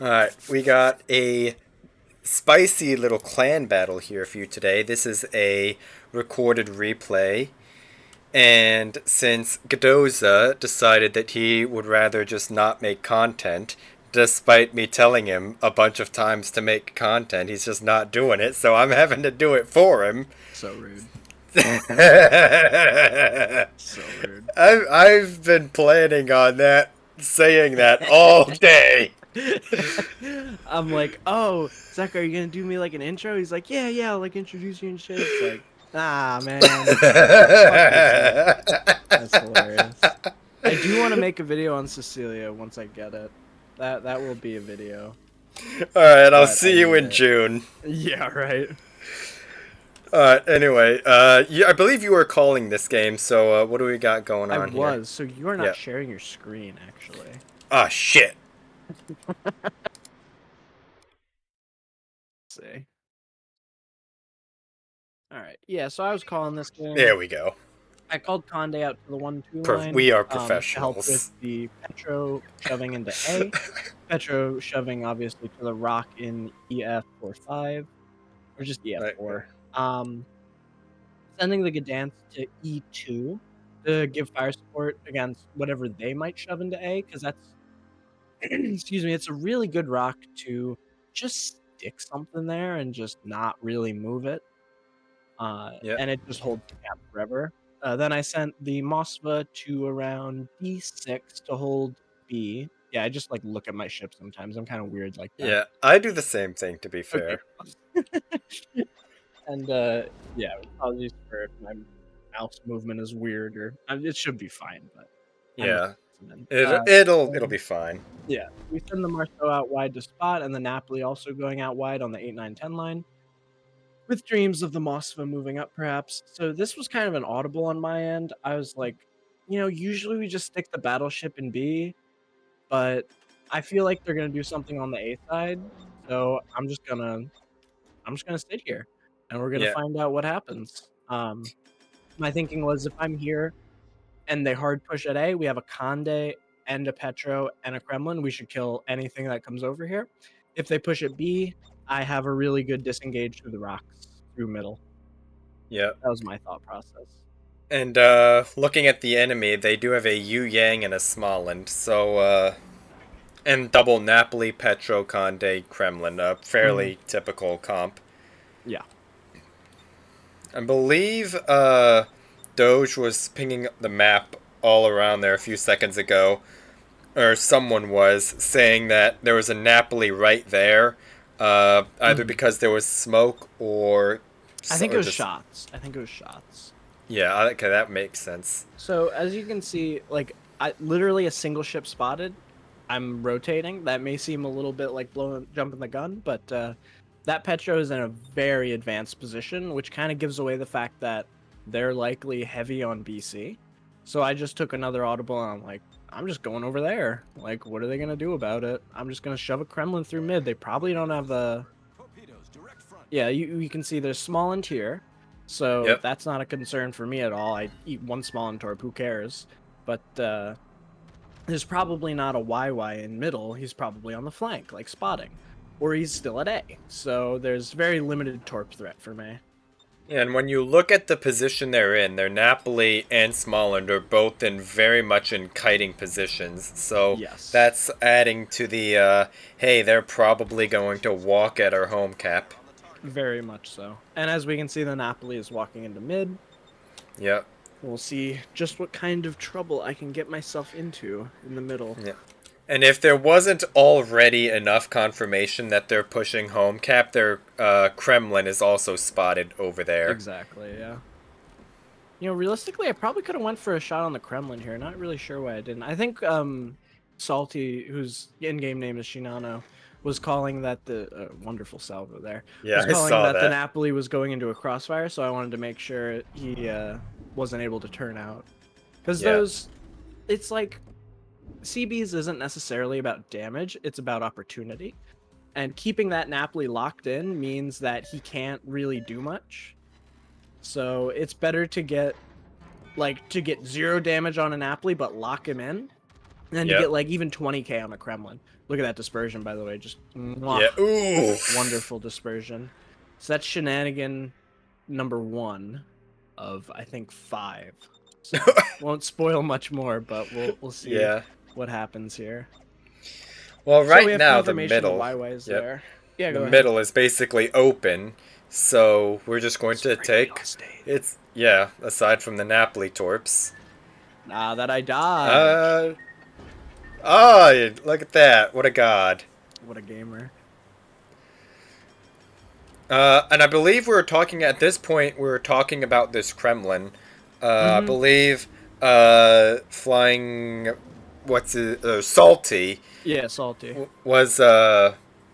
Alright, we got a spicy little clan battle here for you today. This is a recorded replay. And since Gadoza decided that he would rather just not make content, despite me telling him a bunch of times to make content, he's just not doing it, so I'm having to do it for him. So rude. I've, So rude. I've been planning on that, saying that all day. I'm like, oh, Zach, are you gonna do me like an intro? He's like, yeah, I'll like introduce you and shit. It's like, ah, man. That's hilarious. I do want to make a video on Cecilia once I get it. That will be a video. Alright, I'll But see you in June. Yeah, right. Anyway, I believe you were calling this game, so what do we got going on here? I was, so you are not sharing your screen, actually. Ah, shit. Let's see. Alright, yeah, so I was calling this game. There we go. I called Conde out to the 1-2 line. We are To help professionals. with the Petro shoving into A. Petro shoving, obviously, to the rock in EF or 5. Or just EF4. Right. Sending the Gdansk to E2 to give fire support against whatever they might shove into A, because that's, excuse me, it's a really good rock to just stick something there and just not really move it. And it just holds the gap forever. Then I sent the Moskva to around D6 to hold B. Yeah, I just like look at my ship sometimes. I'm kind of weird like that. Yeah, I do the same thing, to be fair. Okay. And yeah, apologies for if my mouse movement is weird, or it should be fine. But yeah, it'll be fine. Yeah, we send the Marceau out wide to spot, and the Napoli also going out wide on the 8-9-10 line, with dreams of the Moskva moving up, perhaps. So this was kind of an audible on my end. I was like, usually we just stick the battleship in B, but I feel like they're gonna do something on the A side, so I'm just gonna sit here, and we're gonna find out what happens. My thinking was, if I'm here and they hard push at A, we have a Conde and a Petro and a Kremlin. We should kill anything that comes over here. If they push at B, I have a really good disengage through the rocks, through middle. Yeah. That was my thought process. And looking at the enemy, they do have a Yu Yang and a Smolensk, so and double Napoli, Petro, Conde, Kremlin, a fairly typical comp. Yeah. I believe Doge was pinging the map all around there a few seconds ago, or someone was saying that there was a Napoli right there, either because there was smoke or... I think it was shots. Yeah, okay, that makes sense. So as you can see, like, literally a single ship spotted. I'm rotating. That may seem a little bit like jumping the gun, but that Petro is in a very advanced position, which kind of gives away the fact that they're likely heavy on BC. So I just took another audible, and I'm like, I'm just going over there. Like, what are they going to do about it? I'm just going to shove a Kremlin through mid. They probably don't have the... Yeah, you can see there's Smolensk here. So that's not a concern for me at all. I eat one Smolensk torp, who cares? But there's probably not a YY in middle. He's probably on the flank, like spotting. Or he's still at A. So there's very limited torp threat for me. Yeah, and when you look at the position they're in, their Napoli and Smolensk are both in very much in kiting positions. So that's adding to the, hey, they're probably going to walk at our home cap. Very much so. And as we can see, the Napoli is walking into mid. Yep. We'll see just what kind of trouble I can get myself into in the middle. Yeah. And if there wasn't already enough confirmation that they're pushing home cap, their Kremlin is also spotted over there. Exactly, yeah. Realistically, I probably could have went for a shot on the Kremlin here. Not really sure why I didn't. I think Salty, whose in-game name is Shinano, was calling that the wonderful salvo there. Yeah, was calling I saw that the Napoli was going into a crossfire, so I wanted to make sure he wasn't able to turn out. Because those, it's like, CBs isn't necessarily about damage, it's about opportunity. And keeping that Napoli locked in means that he can't really do much. So it's better to get 0 damage on a Napoli, but lock him in, And then to Yep. get like even 20k on a Kremlin. Look at that dispersion, by the way. Just mwah, Yeah. Ooh. wonderful dispersion. So that's shenanigan number 1 of I think 5. So won't spoil much more, but we'll see Yeah. what happens here. Well, So we right have now the confirmation the middle. YY is Yep. there. Yeah, The go ahead. middle is basically open, so we're just going It's to free real take. estate. It's yeah. Aside from the Napoli torps. Ah, that I dodged. Uh. Oh, look at that! What a god. What a gamer. And I believe we were talking at this point. We were talking about this Kremlin. I Mm-hmm. believe flying. What's it? Salty Yeah, salty. was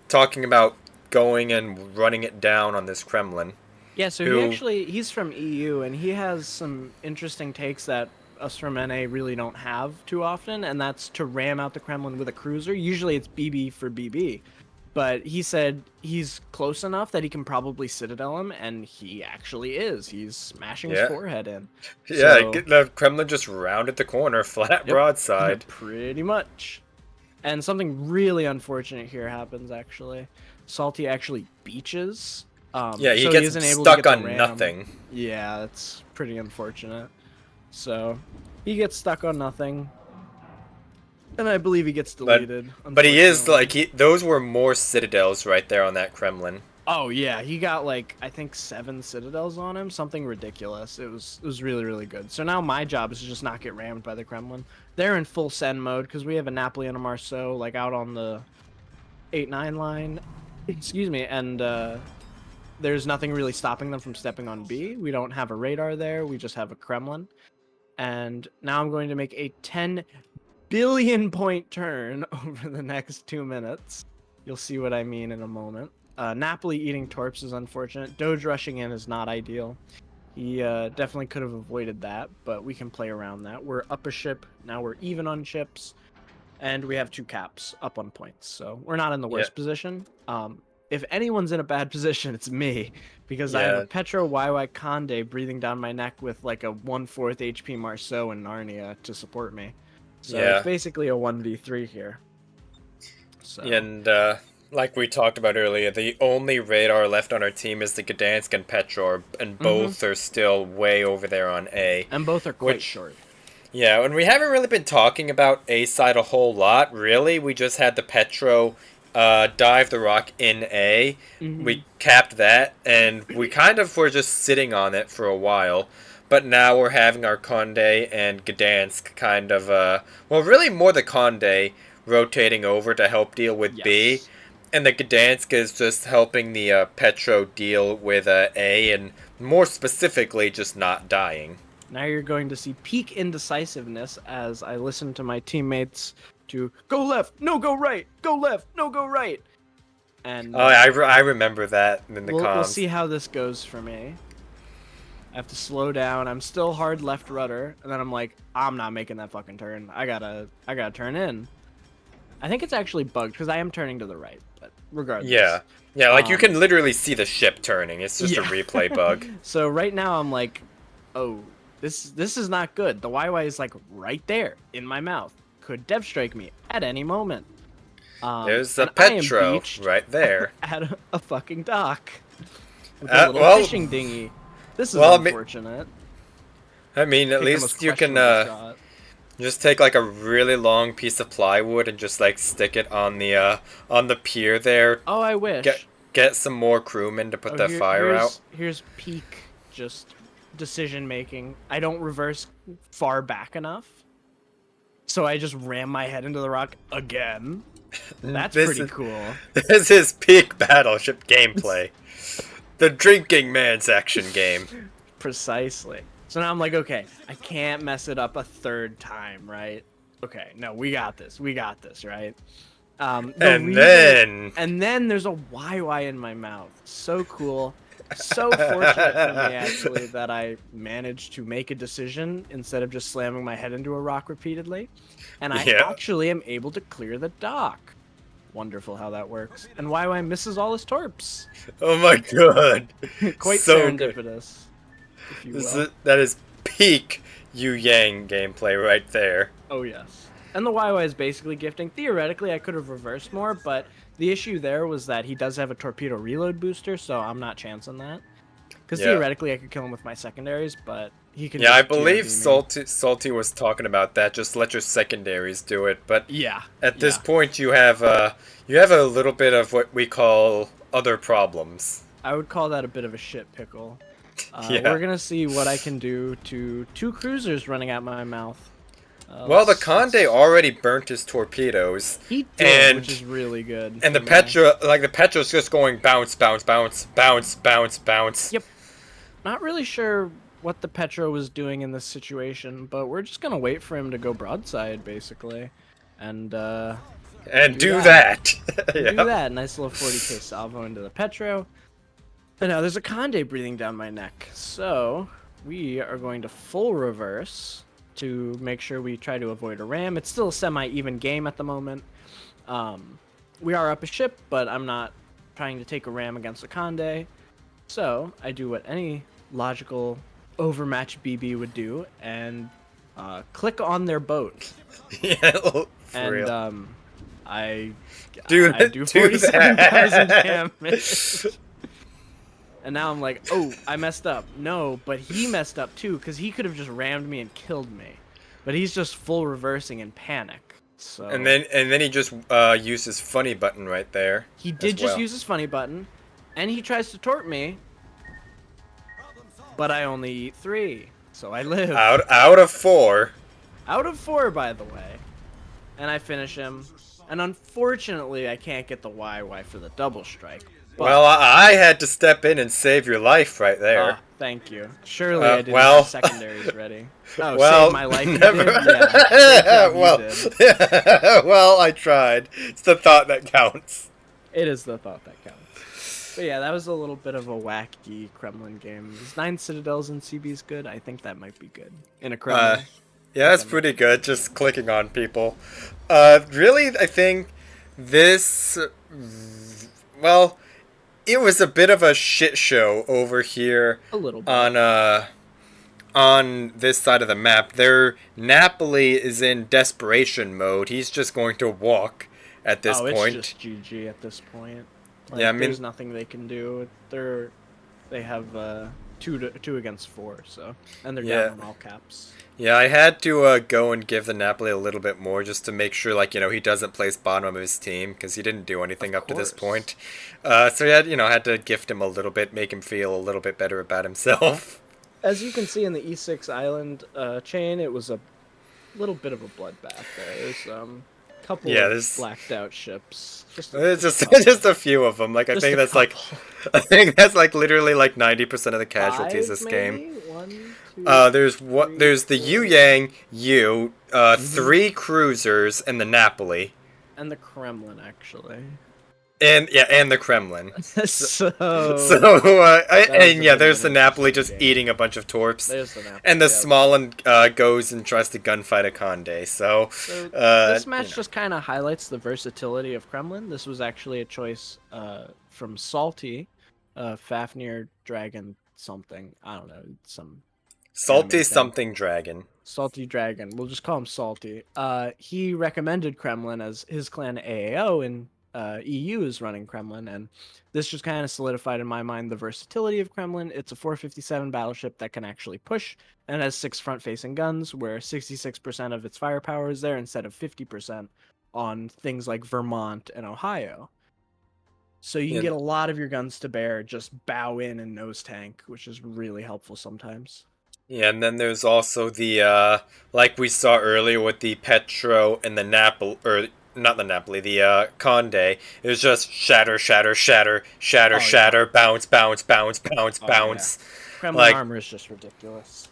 talking about going and running it down on this Kremlin. Yeah, so Who? he's from EU and he has some interesting takes that us from NA really don't have too often, and that's to ram out the Kremlin with a cruiser. Usually it's BB for BB. But he said he's close enough that he can probably citadel him, and he actually is. He's smashing his Yeah, forehead in. yeah. So, The Kremlin just rounded the corner, flat yep, broadside. pretty much. And something really unfortunate here happens, actually. Salty actually beaches. Yeah, he So he gets isn't able to stuck get the on ram. nothing. Yeah, that's pretty unfortunate. So he gets stuck on nothing. And I believe he gets But deleted. but he is Unfortunately. like those were more citadels right there on that Kremlin. Oh yeah, he got like I think 7 citadels on him, something ridiculous. It was really really good. So now my job is to just not get rammed by the Kremlin. They're in full send mode because we have a Napoli and a Marceau like out on the 8-9 line. Excuse me, and there's nothing really stopping them from stepping on B. We don't have a radar there. We just have a Kremlin. And now I'm going to make a 10 billion point turn over the next 2 minutes. You'll see what I mean in a moment. Napoli eating torps is unfortunate. Doge rushing in is not ideal. He definitely could have avoided that, but we can play around that. We're up a ship. Now we're even on ships. And we have 2 caps up on points. So we're not in the Yeah, worst position. If anyone's in a bad position, it's me. Because I have a yeah, Petro YY Conde breathing down my neck with like a 1/4 HP Marceau and Narnia to support me. So it's yeah. basically a 1v3 here. So, And like we talked about earlier, the only radar left on our team is the Gdansk and Petror, and mm-hmm. both are still way over there on A. And both are quite Which, short. yeah, and we haven't really been talking about A side a whole lot, really. We just had the Petro dive the rock in A. Mm-hmm. We capped that, and we kind of were just sitting on it for a while. But now we're having our Conde and Gdansk kind of, well, really more the Conde rotating over to help deal with B. Yes. And the Gdansk is just helping the Petro deal with A, and more specifically, just not dying. Now you're going to see peak indecisiveness as I listen to my teammates to go left, no go right, go left, no go right. And Oh, I remember that in the we'll comms. see how this goes for me. I have to slow down. I'm still hard left rudder, and then I'm like, I'm not making that fucking turn. I gotta turn in. I think it's actually bugged because I am turning to the right, but regardless. Yeah. Yeah, like you Um, can literally see the ship turning. It's just a yeah. replay bug. So right now I'm like, oh, this is not good. The YY is like right there in my mouth. Could dev strike me at any moment. There's the And I am Petro beached right there. at a fucking dock with a little Well, fishing dinghy. This is well, unfortunate. I mean, at Picked the most least you can questionable shot. just take like a really long piece of plywood and just like stick it on the pier there. Oh, I wish. Get some more crewmen to put Oh, that fire out. here's peak just decision making. I don't reverse far back enough. So I just ram my head into the rock again. That's This pretty is- cool. This is peak battleship gameplay. The drinking man's action game. Precisely. So now I'm like, okay, I can't mess it up a third time, right? Okay, no, we got this. We got this, right? And then there's a YY in my mouth. So cool. So fortunate for me, actually, that I managed to make a decision instead of just slamming my head into a rock repeatedly. And I Yeah. actually am able to clear the dock. Wonderful how that works. And YY misses all his torps. Oh my god. Quite So good. serendipitous, if you will. That is peak Yu Yang gameplay right there. Oh, yes. And the YY is basically gifting. Theoretically, I could have reversed more, but the issue there was that he does have a torpedo reload booster, so I'm not chancing that. Because Yeah. theoretically, I could kill him with my secondaries, but he can Yeah, I just believe TRD me. Salty was talking about that. Just let your secondaries do it. But Yeah, at this yeah. point, you have a little bit of what we call other problems. I would call that a bit of a shit pickle. Yeah. We're gonna see what I can do to two cruisers running out my mouth. Well, the Conde Let's. already burnt his torpedoes, He did, which and is really good. and For my. the Petra's just going bounce, bounce, bounce, bounce, bounce, bounce. Yep. Not really sure what the Petro was doing in this situation, but we're just gonna wait for him to go broadside, basically, and And do do that. that. Do Yeah. that. Nice little 40k salvo into the Petro. And now there's a Conde breathing down my neck, so we are going to full reverse to make sure we try to avoid a ram. It's still a semi-even game at the moment. We are up a ship, but I'm not trying to take a ram against a Conde. So I do what any logical overmatched BB would do and click on their boat. Yeah, for And real. I Do do do 47,000 that. damage. And now I'm like, oh, I messed up. No, but he messed up too, because he could have just rammed me and killed me. But he's just full reversing in panic. So And then he just used his funny button right there. he as did just well. use his funny button, and he tries to tort me, but I only eat 3, so I live. Out of 4. Out of 4, by the way. And I finish him. And unfortunately, I can't get the YY for the double strike. But, Well, I had to step in and save your life right there. thank you. Surely I didn't well- have secondaries ready. Oh, Well, save my life. You never. did? Yeah. Great job, you well, did. well, I tried. It's the thought that counts. It is the thought that counts. But yeah, that was a little bit of a wacky Kremlin game. Is 9 Citadels and CBs good? I think that might be good. In a Kremlin. Yeah, that's pretty good. Just clicking on people. Really, I think this. Well, it was a bit of a shit show over here A little bit. on this side of the map. Napoli is in desperation mode. He's just going to walk at this point. It's just GG at this point. Like, Yeah, I mean- there's nothing they can do. They have 2 against 4, so and they're Yeah. down on all caps. Yeah, I had to go and give the Napoli a little bit more just to make sure, like, he doesn't place bottom of his team because he didn't do anything Of up to this course. point. So had to gift him a little bit, make him feel a little bit better about himself. As you can see in the E6 island chain, it was a little bit of a bloodbath there. There's a couple Yeah, of there's- blacked out ships. It's just couple. just a few of them. Like I Just think a that's like couple. I think that's like literally like 90% of the casualties 5, this maybe? game. 1, 2, There's three, there's the 4. Yu Yang, 3 cruisers, and the Napoli, And the Kremlin, actually. and the Kremlin. So So was a there's the bit Napoli interesting just game. eating a bunch of torps, There's the Napoli. and the yeah. small one goes and tries to gunfight a Conde. So So this match you know. just kind of highlights the versatility of Kremlin. This was actually a choice from Salty, Fafnir Dragon something. I don't know, some Salty anime thing. something dragon. Salty Dragon. We'll just call him Salty. He recommended Kremlin as his clan AAO, and EU is running Kremlin, and this just kind of solidified in my mind the versatility of Kremlin. It's a 457 battleship that can actually push and has 6 front-facing guns, where 66% of its firepower is there instead of 50% on things like Vermont and Ohio. So you can Yeah. get a lot of your guns to bear, just bow in and nose tank, which is really helpful sometimes. Yeah, and then there's also the like we saw earlier with the Petro and the Napoli, or not the Napoli, the Conde. It was just shatter, shatter, shatter, shatter, Oh, yeah. shatter, bounce, bounce, bounce, bounce, Oh, bounce. Kremlin Like- armor is just ridiculous.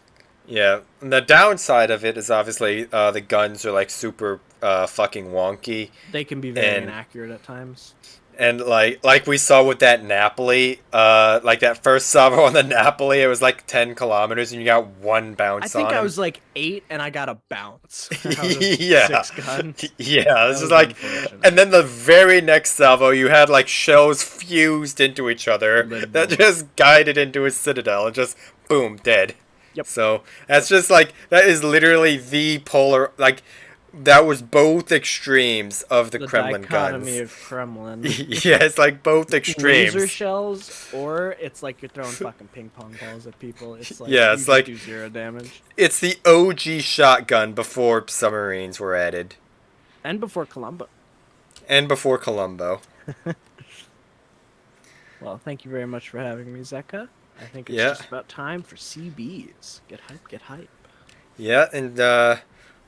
Yeah, and the downside of it is obviously the guns are like super fucking wonky, They can be very And- inaccurate at times. and like we saw with that Napoli, like that first salvo on the Napoli, it was like 10 kilometers and you got one bounce. I think on I him. was like 8 and I got a bounce. out of Yeah. 6 guns. Yeah, this was is like, unfortunate. and then the very next salvo, you had like shells fused into each other that Literally. just guided into his citadel and just boom, dead. Yep. So that's just like that is literally the polar like That was both extremes of the Kremlin dichotomy guns. of Kremlin. Yeah, it's like both extremes. Laser shells, or it's like you're throwing fucking ping pong balls at people. It's like Yeah, you it's just like do 0 damage. it's the OG shotgun before submarines were added. And before Columbo. And before Columbo. Well, thank you very much for having me, Zeka. I think it's Yeah. just about time for CBs. Get hype, get hype. Yeah, and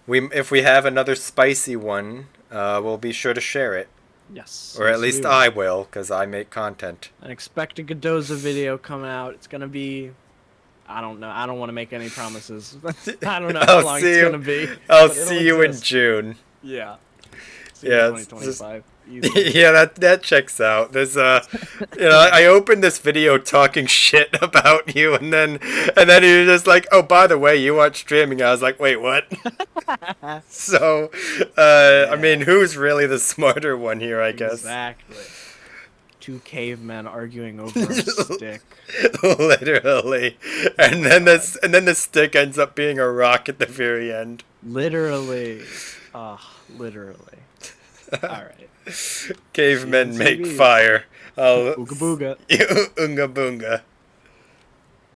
if we have another spicy one, we'll be sure to share it. Yes. Or at yes, least we will. I will, because I make content. And expect a Godoza video coming out. It's gonna be, I don't know. I don't want to make any promises. I don't know how long it's gonna be. I'll but it'll see you in exist. June. Yeah. Yeah, 2025. Yeah, that checks out. There's I opened this video talking shit about you, and then you're just like, oh, by the way, you aren't streaming. I was like, wait, what? So, I mean, who's really the smarter one here? I guess. Exactly. 2 cavemen arguing over a stick. Literally, and then the stick ends up being a rock at the very end. Literally. Literally. All right. Cavemen make CBs. fire. Ooga booga. Unga boonga.